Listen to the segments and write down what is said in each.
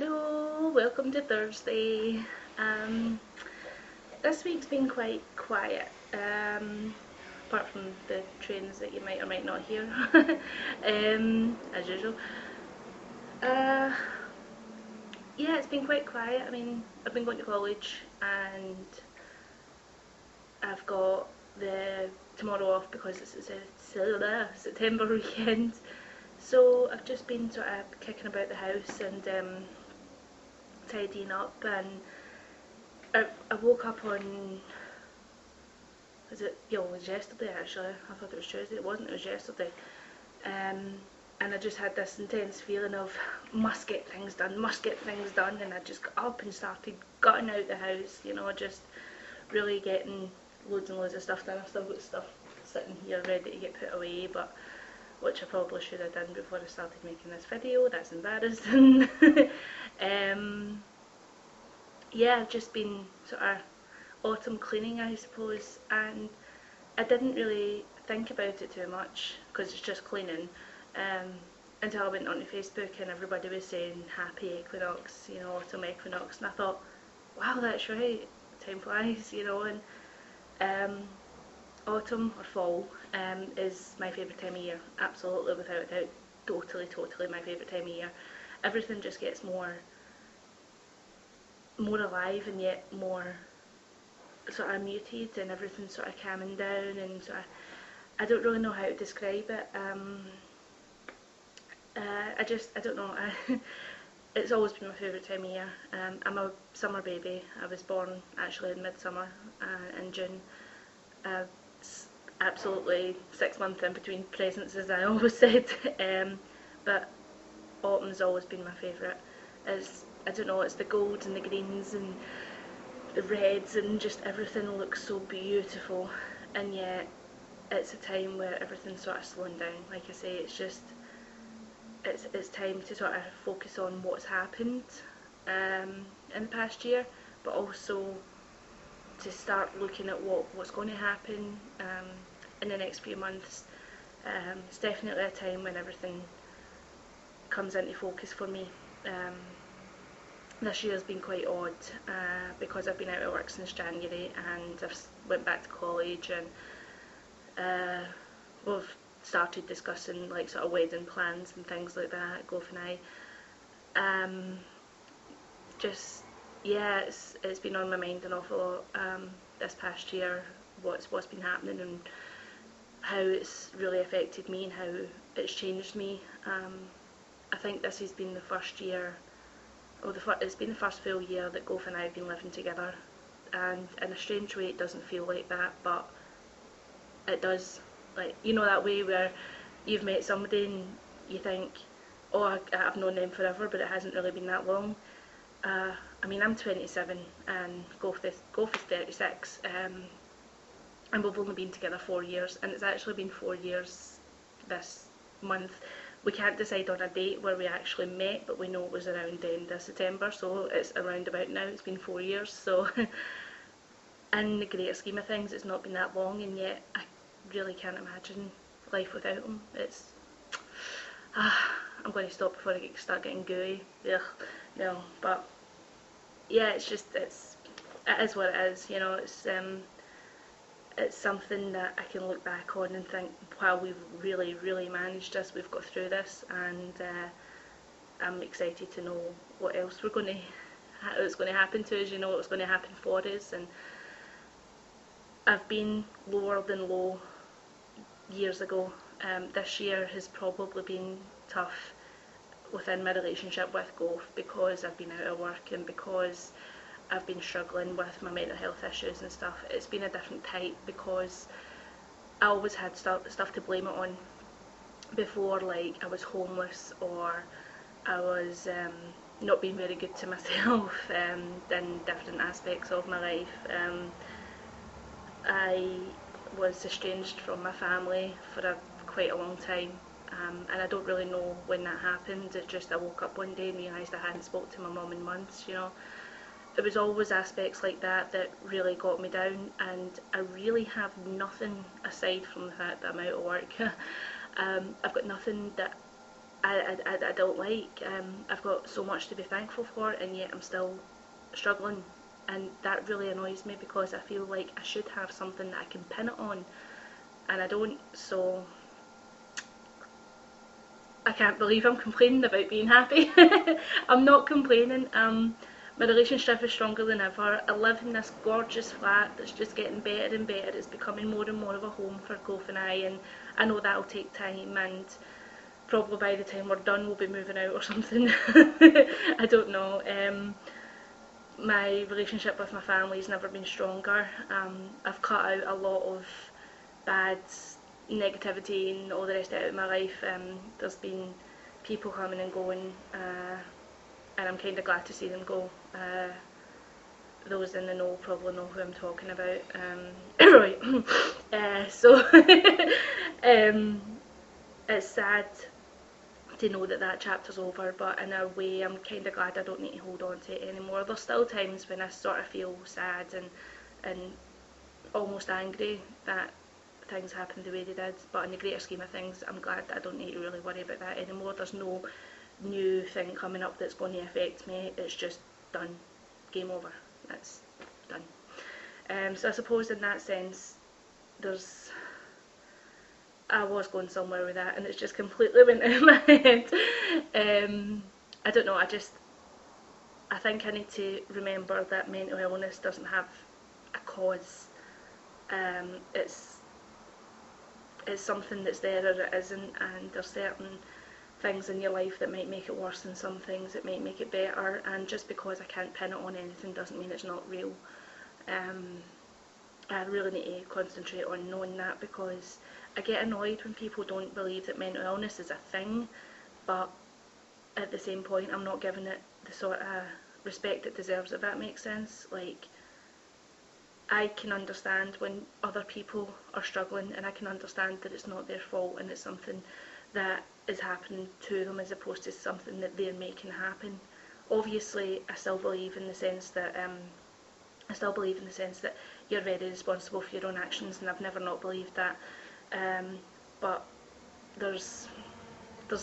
Hello, welcome to Thursday. This week's been quite quiet, apart from the trains that you might or might not hear, as usual. Uh, yeah, it's been quite quiet. I mean, I've been going to college and I've got the tomorrow off because it's a September weekend. So I've just been sort of kicking about the house and tidying up, and I woke up on, it was yesterday actually. I thought it was Tuesday. It wasn't, it was yesterday. And I just had this intense feeling of must get things done, and I just got up and started gutting out the house, just really getting loads and loads of stuff done. I've still got stuff sitting here ready to get put away, but which I probably should have done before I started making this video. That's embarrassing. Yeah, I've just been sort of autumn cleaning, I suppose, and I didn't really think about it too much because it's just cleaning, until I went onto Facebook and everybody was saying happy equinox, autumn equinox, and I thought, wow, that's right, time flies, and autumn or fall is my favourite time of year, absolutely, without a doubt, totally my favourite time of year. Everything just gets more alive and yet more sort of muted, and everything's sort of calming down, and sort of, I don't really know how to describe it. I don't know. It's always been my favourite time of year. I'm a summer baby. I was born actually in midsummer, in June. Absolutely 6 months in between presents, as I always said. But autumn's always been my favourite. I don't know, it's the golds and the greens and the reds, and just everything looks so beautiful, and yet it's a time where everything's sort of slowing down. Like I say, it's just it's time to sort of focus on what's happened in the past year, but also to start looking at what's going to happen in the next few months. It's definitely a time when everything comes into focus for me. This year's been quite odd because I've been out of work since January, and I've went back to college, and we've started discussing like sort of wedding plans and things like that, Gof and I. Just, yeah, it's been on my mind an awful lot this past year, what's been happening and how it's really affected me and how it's changed me. I think this has been the first year, it's been the first full year that Gof and I have been living together, and in a strange way it doesn't feel like that, but it does. Like, that way where you've met somebody and you think, oh, I've known them forever, but it hasn't really been that long. I mean, I'm 27 and Gof is 36, and we've only been together 4 years, and it's actually been 4 years this month. We can't decide on a date where we actually met, but we know it was around the end of September, so it's around about now. It's been 4 years, so in the greater scheme of things it's not been that long, and yet I really can't imagine life without him. It's I'm going to stop before I start getting gooey. Ugh, no, but yeah, it is what it is, it's something that I can look back on and think, wow, we've really managed this, we've got through this, and I'm excited to know what else what's going to happen to us, what's going to happen for us. And I've been lower than low years ago. This year has probably been tough within my relationship with Gof because I've been out of work and because I've been struggling with my mental health issues and stuff. It's been a different type because I always had stuff to blame it on before, like I was homeless or I was not being very good to myself in different aspects of my life. I was estranged from my family for quite a long time, and I don't really know when that happened. It just, I woke up one day and realised I hadn't spoke to my mum in months. It was always aspects like that that really got me down, and I really have nothing aside from the fact that I'm out of work. I've got nothing that I don't like. I've got so much to be thankful for, and yet I'm still struggling, and that really annoys me because I feel like I should have something that I can pin it on, and I don't. So I can't believe I'm complaining about being happy. I'm not complaining. My relationship is stronger than ever. I live in this gorgeous flat that's just getting better and better. It's becoming more and more of a home for Gof and and I know that'll take time, and probably by the time we're done we'll be moving out or something. I don't know. My relationship with my family's never been stronger. I've cut out a lot of bad negativity and all the rest out of my life. There's been people coming and going, and I'm kind of glad to see them go. Those in the know probably know who I'm talking about. Right. So it's sad to know that that chapter's over, but in a way I'm kind of glad I don't need to hold on to it anymore. There's still times when I sort of feel sad and almost angry that things happened the way they did, but in the greater scheme of things I'm glad that I don't need to really worry about that anymore. There's no new thing coming up that's going to affect me. It's just done. Game over. That's done. So I suppose in that sense I was going somewhere with that and it's just completely went out of my head. I don't know, I think I need to remember that mental illness doesn't have a cause. It's something that's there or it isn't, and there's certain things in your life that might make it worse than some things that might make it better, and just because I can't pin it on anything doesn't mean it's not real. I really need to concentrate on knowing that, because I get annoyed when people don't believe that mental illness is a thing, but at the same point I'm not giving it the sort of respect it deserves, if that makes sense. Like, I can understand when other people are struggling, and I can understand that it's not their fault and it's something that is happening to them as opposed to something that they're making happen. Obviously I still believe in the sense that you're very responsible for your own actions, and I've never not believed that, but there's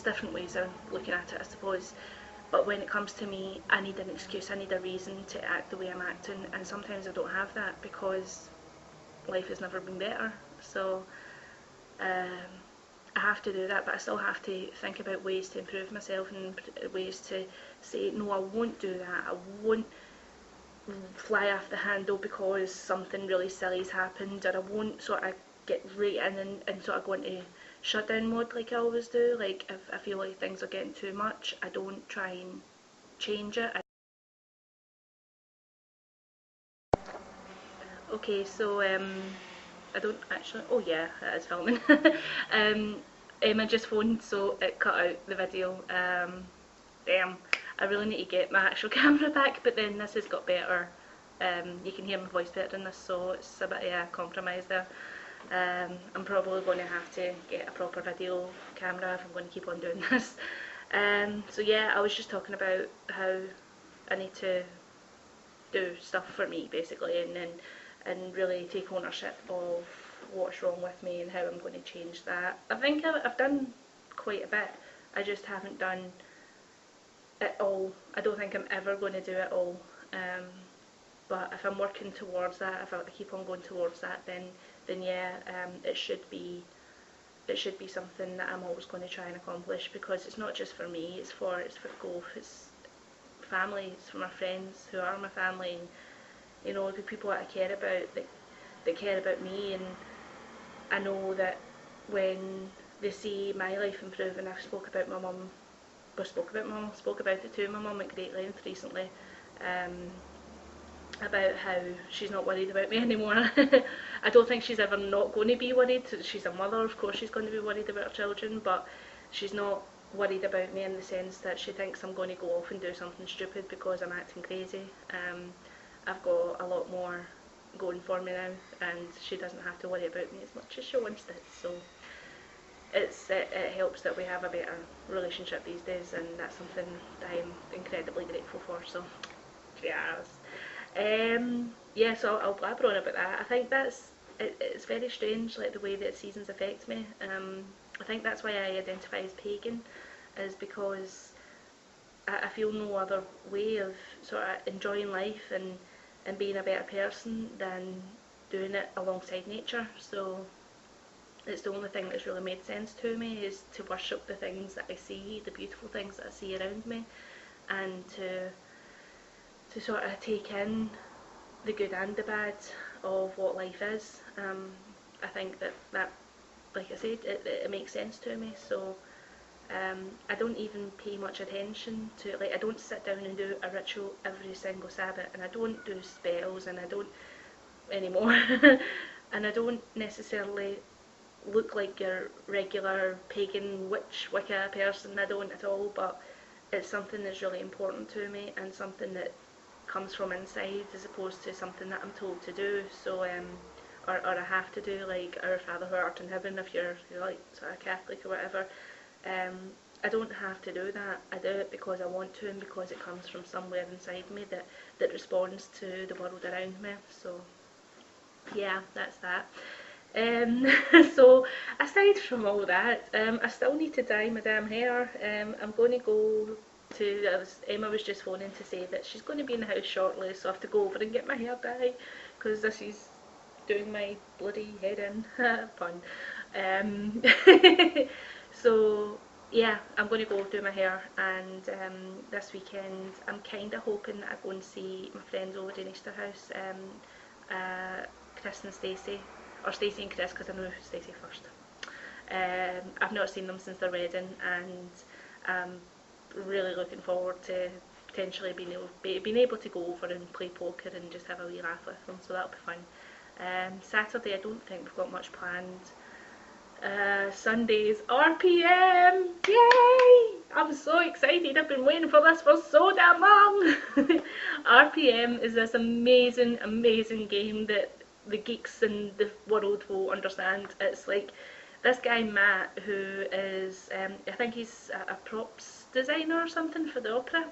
different ways of looking at it, I suppose. But when it comes to me, I need an excuse, I need a reason to act the way I'm acting, and sometimes I don't have that because life has never been better. So I have to do that, but I still have to think about ways to improve myself and ways to say, no, I won't do that, I won't fly off the handle because something really silly's happened, or I won't sort of get right in and sort of go into shutdown mode like I always do. Like, if I feel like things are getting too much, I don't try and change it. Okay, so I don't actually, oh yeah, it is filming. I just phoned, so it cut out the video. Damn, I really need to get my actual camera back, but then this has got better. You can hear my voice better in this, so it's a bit of a compromise there. I'm probably going to have to get a proper video camera if I'm going to keep on doing this. So yeah, I was just talking about how I need to do stuff for me, basically, and really take ownership of what's wrong with me and how I'm going to change that. I think I've done quite a bit. I just haven't done it all. I don't think I'm ever going to do it all. But if I'm working towards that, if I keep on going towards that, then yeah, it should be something that I'm always going to try and accomplish, because it's not just for me, it's for Gof, it's family, it's for my friends who are my family, and you know, the people that I care about, that care about me. And I know that when they see my life improving, I've spoke about it to my mum at great length recently, about how she's not worried about me anymore. I don't think she's ever not going to be worried. She's a mother, of course she's going to be worried about her children, but she's not worried about me in the sense that she thinks I'm going to go off and do something stupid because I'm acting crazy. I've got a lot more going for me now, and she doesn't have to worry about me as much as she once did. So it helps that we have a better relationship these days, and that's something that I'm incredibly grateful for. So yes. Yeah, so I'll blabber on about that. I think it's very strange, like the way that seasons affect me. I think that's why I identify as pagan. is because I feel no other way of sort of enjoying life and being a better person than doing it alongside nature. So it's the only thing that's really made sense to me, is to worship the things that I see, the beautiful things that I see around me, and to sort of take in the good and the bad of what life is. I think that like I said, it makes sense to me. So I don't even pay much attention to, like, I don't sit down and do a ritual every single Sabbath, and I don't do spells, and I don't anymore and I don't necessarily look like your regular pagan witch Wicca person, I don't at all, but it's something that's really important to me and something that comes from inside as opposed to something that I'm told to do. So or I have to do, like Our Father who art in heaven, if you're like sort of Catholic or whatever. I don't have to do that. I do it because I want to and because it comes from somewhere inside me that responds to the world around me. So yeah, that's that. So aside from all that, I still need to dye my damn hair. I'm going to go to, Emma was just phoning to say that she's going to be in the house shortly, so I have to go over and get my hair dyed, because this is doing my bloody head in. Fun. So yeah, I'm going to go do my hair, and this weekend I'm kind of hoping that I go and see my friends over in Easter House, Chris and Stacey, or Stacey and Chris, because I know Stacey first. I've not seen them since their wedding, and I'm really looking forward to potentially being able to go over and play poker and just have a wee laugh with them, so that'll be fun. Saturday I don't think we've got much planned. Sunday's RPM! Yay! I'm so excited, I've been waiting for this for so damn long! RPM is this amazing, amazing game that the geeks in the world will understand. It's like this guy Matt, who is, I think he's a props designer or something for the opera.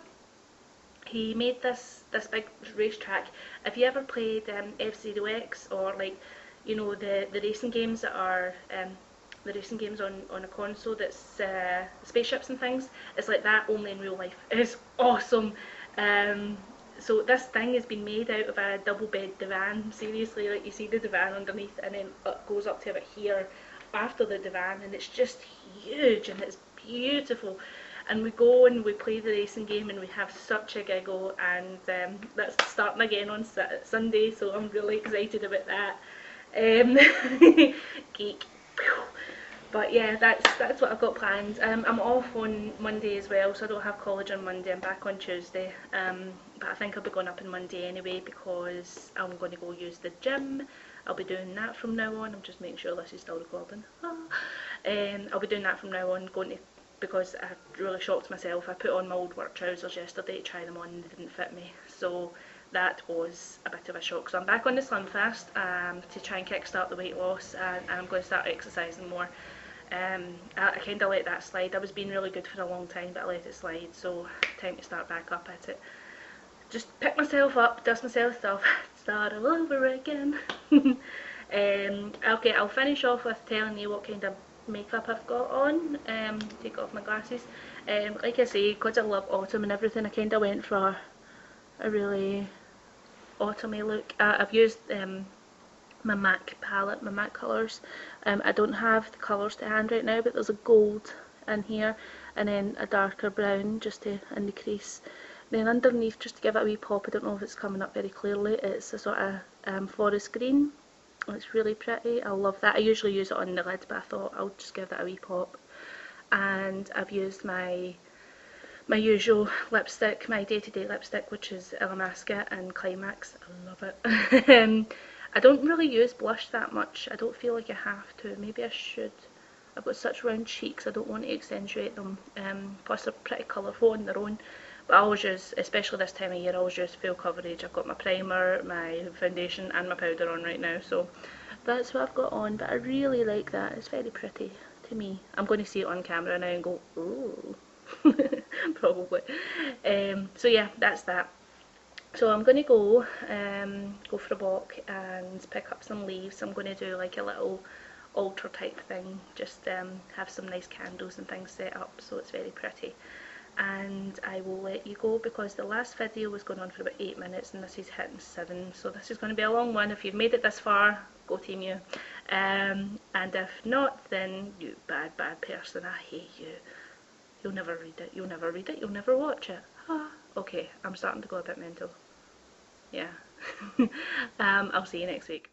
He made this big racetrack. If you ever played F-Zero X, or like, you know, the racing games that are the racing games on a console that's spaceships and things, it's like that, only in real life. It's awesome. So this thing has been made out of a double bed divan. Seriously, like, you see the divan underneath, and then it goes up to about here after the divan, and it's just huge and it's beautiful. And we go and we play the racing game and we have such a giggle, and that's starting again on Sunday, so I'm really excited about that. Geek. But yeah, that's what I've got planned. I'm off on Monday as well, so I don't have college on Monday. I'm back on Tuesday, but I think I'll be going up on Monday anyway, because I'm going to go use the gym. I'll be doing that from now on. I'm just making sure this is still recording. I'll be doing that from now on, because I really shocked myself. I put on my old work trousers yesterday to try them on, and they didn't fit me, so that was a bit of a shock. So I'm back on the Slim Fast to try and kickstart the weight loss, and I'm going to start exercising more. I kind of let that slide. I was being really good for a long time, but I let it slide, so time to start back up at it. Just pick myself up, dust myself off, start all over again. Okay, I'll finish off with telling you what kind of makeup I've got on. Take off my glasses. Like I say, because I love autumn and everything, I kind of went for a really autumny look. I've used my MAC palette, my MAC colours. I don't have the colours to hand right now, but there's a gold in here, and then a darker brown just in the crease. Then underneath, just to give it a wee pop, I don't know if it's coming up very clearly, it's a sort of forest green. It's really pretty. I love that. I usually use it on the lid, but I thought I'll just give that a wee pop. And I've used my usual lipstick, my day-to-day lipstick, which is Illamasqua and Climax. I love it. I don't really use blush that much. I don't feel like I have to. Maybe I should. I've got such round cheeks, I don't want to accentuate them. Plus they're pretty colourful on their own. But I always use, especially this time of year, I always use full coverage. I've got my primer, my foundation and my powder on right now. So that's what I've got on. But I really like that. It's very pretty to me. I'm going to see it on camera now and go, ooh. Probably. So yeah, that's that. So I'm going to go for a walk and pick up some leaves. I'm going to do like a little altar type thing, just have some nice candles and things set up, so it's very pretty. And I will let you go because the last video was going on for about 8 minutes and this is hitting 7, so this is going to be a long one. If you've made it this far, go team you. And if not, then you bad person, I hate you. You'll never read it, you'll never read it, you'll never watch it. Okay, I'm starting to go a bit mental. Yeah. I'll see you next week.